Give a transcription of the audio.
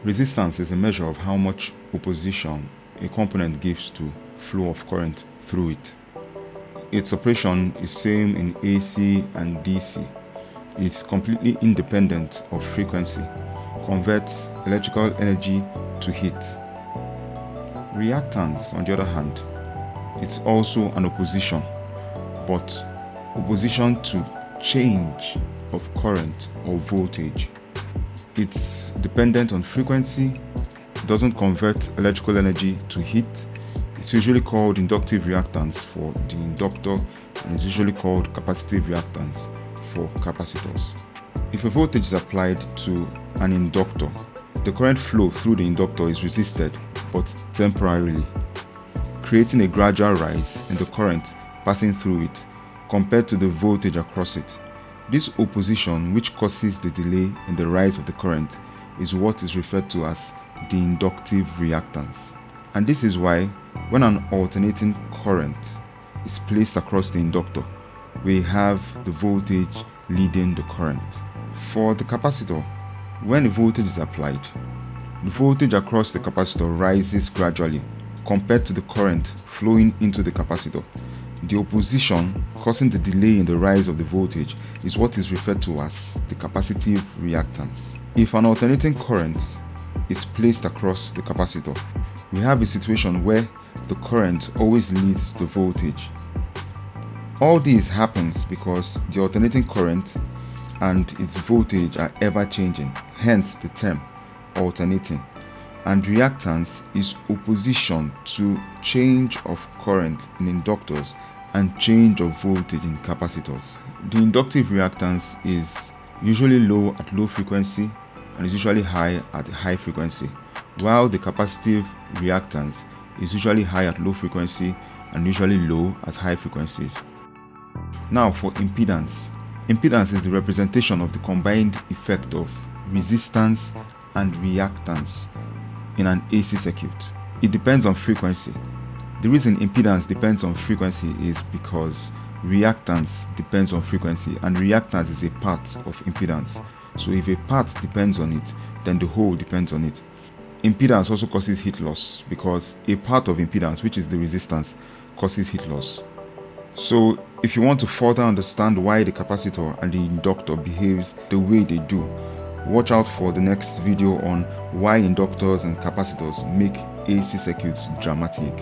Resistance is a measure of how much opposition a component gives to flow of current through it. Its operation is same in AC and DC. It's completely independent of frequency, converts electrical energy to heat. Reactance, on the other hand, it's also an opposition, but opposition to change of current or voltage. It's dependent on frequency, doesn't convert electrical energy to heat. It's usually called inductive reactance for the inductor, and it's usually called capacitive reactance for capacitors. If a voltage is applied to an inductor, the current flow through the inductor is resisted, but temporarily, creating a gradual rise in the current passing through it compared to the voltage across it. This opposition, which causes the delay in the rise of the current, is what is referred to as the inductive reactance. And this is why, when an alternating current is placed across the inductor, we have the voltage leading the current. For the capacitor, when a voltage is applied, the voltage across the capacitor rises gradually compared to the current flowing into the capacitor. The opposition causing the delay in the rise of the voltage is what is referred to as the capacitive reactance. If an alternating current is placed across the capacitor, we have a situation where the current always leads the voltage. All this happens because the alternating current and its voltage are ever changing, hence the term alternating. And reactance is opposition to change of current in inductors and change of voltage in capacitors. The inductive reactance is usually low at low frequency and is usually high at high frequency, while the capacitive reactance is usually high at low frequency and usually low at high frequencies. Now for impedance. Impedance is the representation of the combined effect of resistance and reactance in an AC circuit. It depends on frequency. The reason impedance depends on frequency is because reactance depends on frequency, and reactance is a part of impedance. So if a part depends on it, then the whole depends on it. Impedance also causes heat loss because a part of impedance, which is the resistance, causes heat loss. So if you want to further understand why the capacitor and the inductor behaves the way they do, watch out for the next video on why inductors and capacitors make AC circuits dramatic.